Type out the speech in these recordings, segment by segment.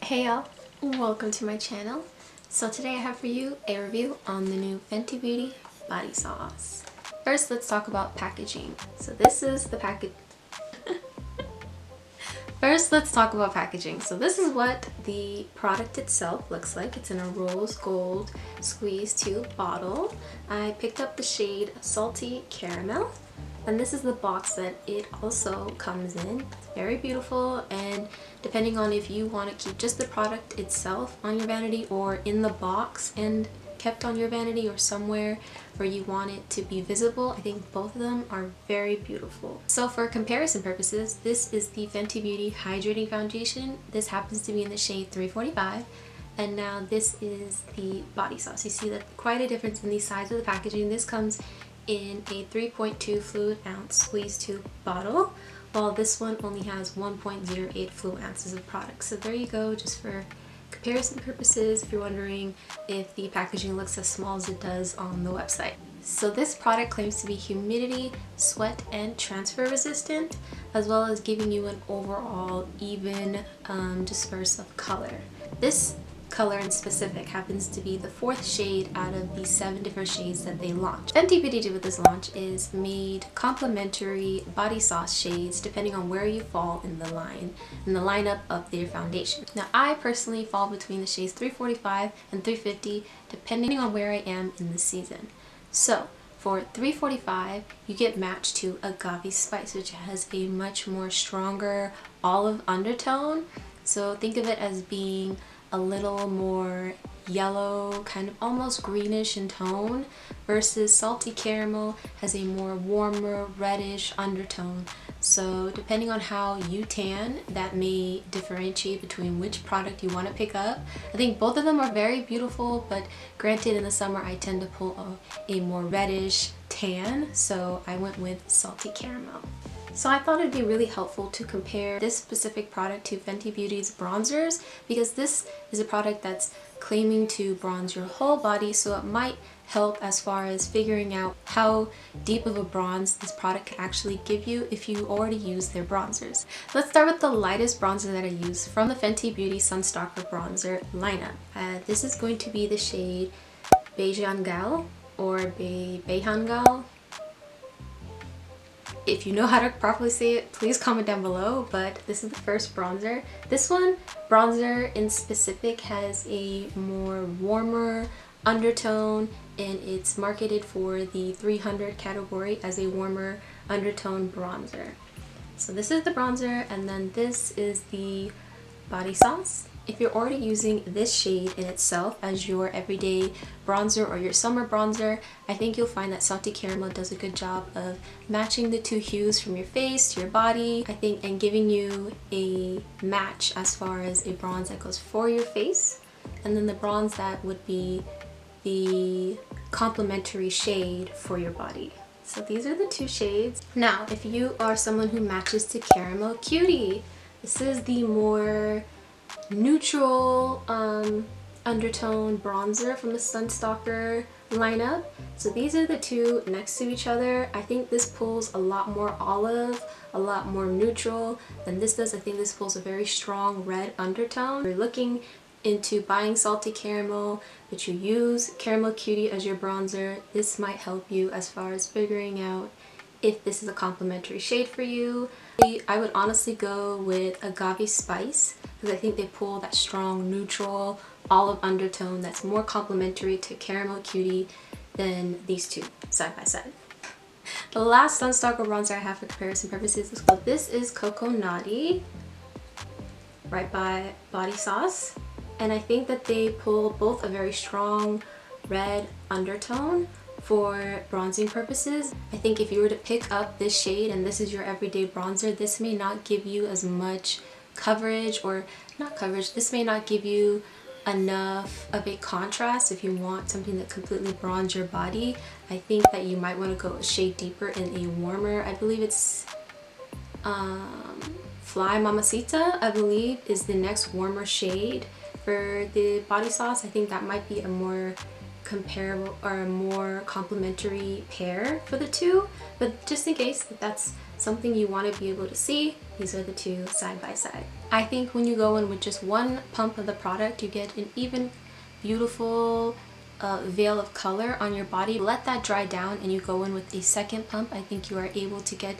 Hey y'all, welcome to my channel. So today I have for you a review on the new Fenty Beauty body sauce. First, let's talk about packaging. So this is the package. First, let's talk about packaging. So this is what the product itself looks like. It's in a rose gold squeeze tube bottle. I picked up the shade Salty Caramel. And this is the box that it also comes in. It's very beautiful, and depending on if you want to keep just the product itself on your vanity or in the box and kept on your vanity or somewhere where you want it to be visible, I think both of them are very beautiful. So for comparison purposes, this is the Fenty Beauty Hydrating Foundation. This happens to be in the shade 345. And now this is the body sauce. You see that quite a difference in the size of the packaging. This comes in a 3.2 fluid ounce squeeze tube bottle, while this one only has 1.08 fluid ounces of product. So there you go, just for comparison purposes, if you're wondering if the packaging looks as small as it does on the website. So this product claims to be humidity, sweat, and transfer resistant, as well as giving you an overall even disperse of color. This color in specific happens to be the 4th shade out of the 7 different shades that they launched. Fenty Beauty did with this launch is made complementary body sauce shades depending on where you fall in the lineup of their foundation. Now I personally fall between the shades 345 and 350 depending on where I am in the season. So for 345, you get matched to Agave Spice, which has a much more stronger olive undertone. So think of it as being a little more yellow, kind of almost greenish in tone, versus Salty Caramel has a more warmer reddish undertone. So depending on how you tan, that may differentiate between which product you want to pick up. I think both of them are very beautiful, but granted in the summer I tend to pull a more reddish tan, so I went with Salty Caramel. So I thought it'd be really helpful to compare this specific product to Fenty Beauty's bronzers, because this is a product that's claiming to bronze your whole body, so it might help as far as figuring out how deep of a bronze this product can actually give you if you already use their bronzers. Let's start with the lightest bronzer that I use from the Fenty Beauty Sunstalker bronzer lineup. This is going to be the shade Beijangal or Beijangal. If you know how to properly say it, please comment down below, but this is the first bronzer. This one, bronzer in specific, has a more warmer undertone, and it's marketed for the 300 category as a warmer undertone bronzer. So this is the bronzer, and then this is the body sauce. If you're already using this shade in itself as your everyday bronzer or your summer bronzer, I think you'll find that Salty Caramel does a good job of matching the two hues from your face to your body, I think, and giving you a match as far as a bronze that goes for your face, and then the bronze that would be the complementary shade for your body. So these are the two shades. Now, if you are someone who matches to Caramel Cutie, this is the more neutral undertone bronzer from the Sunstalker lineup. So these are the two next to each other. I think this pulls a lot more olive, a lot more neutral than this does. I think this pulls a very strong red undertone. If you're looking into buying Salty Caramel, but you use Caramel Cutie as your bronzer, this might help you as far as figuring out if this is a complementary shade for you. I would honestly go with Agave Spice, because I think they pull that strong neutral olive undertone that's more complementary to Caramel Cutie than these two side by side. The last Sunstalker bronzer I have for comparison purposes is called This is Coco Naughty, right by Body Sauce, and I think that they pull both a very strong red undertone for bronzing purposes. I think if you were to pick up this shade and this is your everyday bronzer, this may not give you as much coverage, or not coverage, this may not give you enough of a contrast if you want something that completely bronze your body. I think that you might want to go a shade deeper in a warmer, I believe it's Fly Mamacita, I believe, is the next warmer shade for the body sauce. I think that might be a more comparable or a more complementary pair for the two, but just in case that's something you want to be able to see. These are the two side by side. I think when you go in with just one pump of the product, you get an even beautiful veil of color on your body. Let that dry down and you go in with a second pump. I think you are able to get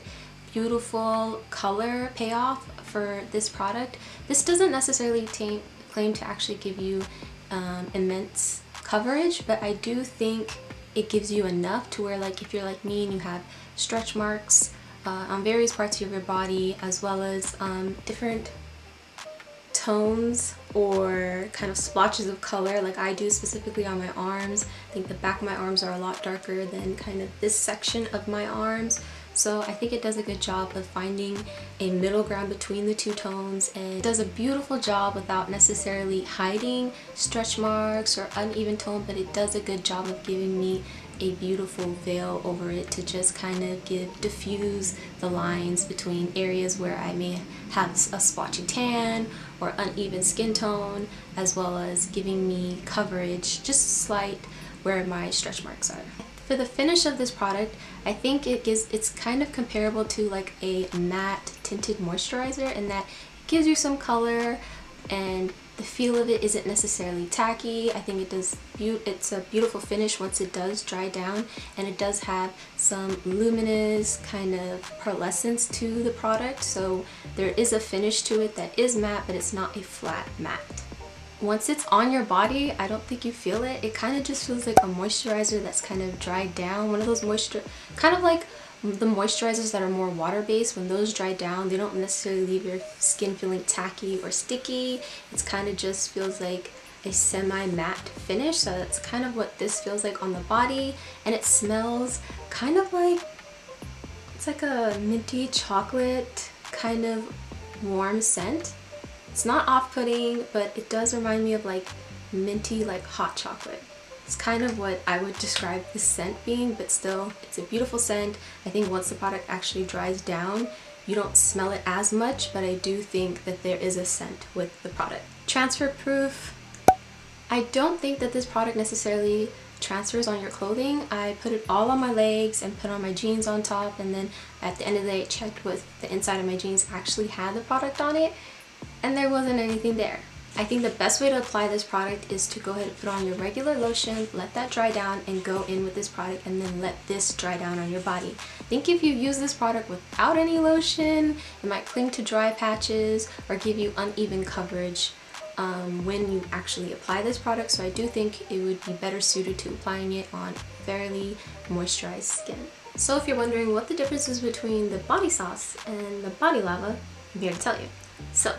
beautiful color payoff for this product. This doesn't necessarily claim to actually give you immense coverage, but I do think it gives you enough to where, like, if you're like me and you have stretch marks on various parts of your body, as well as different tones or kind of splotches of color like I do specifically on my arms. I think the back of my arms are a lot darker than kind of this section of my arms. So I think it does a good job of finding a middle ground between the two tones, and it does a beautiful job without necessarily hiding stretch marks or uneven tone, but it does a good job of giving me a beautiful veil over it to just kind of diffuse the lines between areas where I may have a splotchy tan or uneven skin tone, as well as giving me coverage, just slight, where my stretch marks are. For the finish of this product, I think it's kind of comparable to like a matte tinted moisturizer in that it gives you some color and the feel of it isn't necessarily tacky. I think it's a beautiful finish once it does dry down, and it does have some luminous kind of pearlescence to the product, so there is a finish to it that is matte, but it's not a flat matte. Once it's on your body, I don't think you feel it. It kind of just feels like a moisturizer that's kind of dried down. One of those kind of like the moisturizers that are more water-based. When those dry down, they don't necessarily leave your skin feeling tacky or sticky. It's kind of just feels like a semi-matte finish. So that's kind of what this feels like on the body. And it smells kind of like, it's like a minty chocolate kind of warm scent. It's not off-putting, but it does remind me of like minty, like hot chocolate. It's kind of what I would describe the scent being, but still, it's a beautiful scent. I think once the product actually dries down, you don't smell it as much, but I do think that there is a scent with the product. Transfer proof. I don't think that this product necessarily transfers on your clothing. I put it all on my legs and put on my jeans on top, and then at the end of the day, I checked with the inside of my jeans actually had the product on it, and there wasn't anything there. I think the best way to apply this product is to go ahead and put on your regular lotion, let that dry down, and go in with this product, and then let this dry down on your body. I think if you use this product without any lotion, it might cling to dry patches or give you uneven coverage when you actually apply this product. So I do think it would be better suited to applying it on fairly moisturized skin. So if you're wondering what the difference is between the body sauce and the body lava, I'm here to tell you. So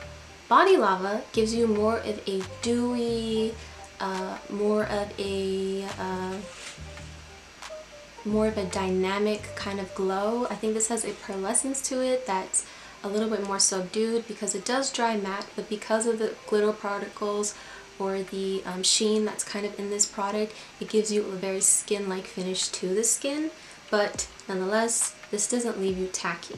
body lava gives you more of a dewy, more of a dynamic kind of glow. I think this has a pearlescence to it that's a little bit more subdued because it does dry matte, but because of the glitter particles or the sheen that's kind of in this product, it gives you a very skin-like finish to the skin, but nonetheless, this doesn't leave you tacky.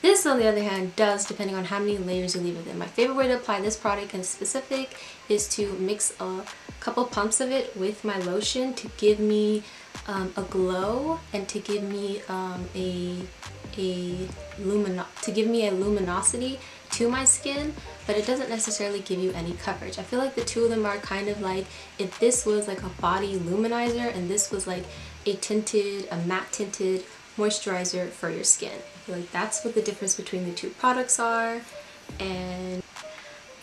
This, on the other hand, does, depending on how many layers you leave it in. My favorite way to apply this product in specific is to mix a couple pumps of it with my lotion to give me a glow and to give me a luminosity to my skin, but it doesn't necessarily give you any coverage. I feel like the two of them are kind of like if this was like a body luminizer and this was like a matte tinted moisturizer for your skin. I feel like that's what the difference between the two products are. And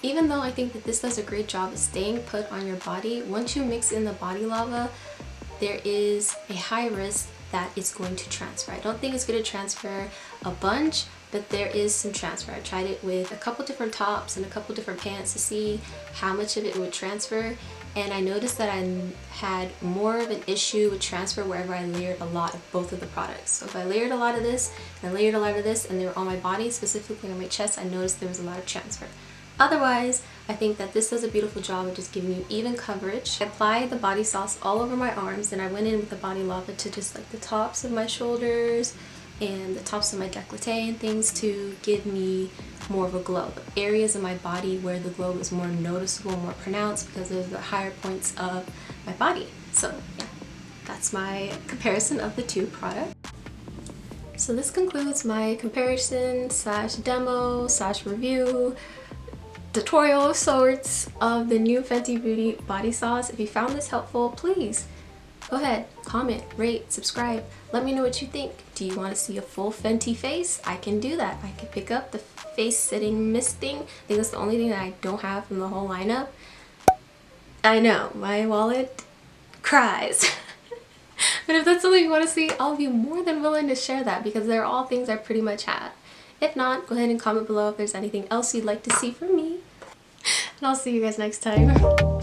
even though I think that this does a great job of staying put on your body, once you mix in the body lava, there is a high risk that it's going to transfer. I don't think it's going to transfer a bunch, but there is some transfer. I tried it with a couple different tops and a couple different pants to see how much of it would transfer, and I noticed that I had more of an issue with transfer wherever I layered a lot of both of the products. So if I layered a lot of this and I layered a lot of this and they were on my body, specifically on my chest, I noticed there was a lot of transfer. Otherwise, I think that this does a beautiful job of just giving you even coverage. I applied the body sauce all over my arms, and I went in with the body lava to just like the tops of my shoulders and the tops of my décolleté and things to give me more of a glow. The areas of my body where the glow is more noticeable, more pronounced, because those are the higher points of my body. So yeah, that's my comparison of the two products. So this concludes my comparison slash demo slash review tutorial of sorts of the new Fenty Beauty body sauce. If you found this helpful, please go ahead, comment, rate, subscribe. Let me know what you think. Do you want to see a full Fenty face? I can do that. I can pick up the face sitting mist thing. I think that's the only thing that I don't have from the whole lineup. I know, my wallet cries. But if that's something you want to see, I'll be more than willing to share that because they're all things I pretty much have. If not, go ahead and comment below if there's anything else you'd like to see from me. And I'll see you guys next time.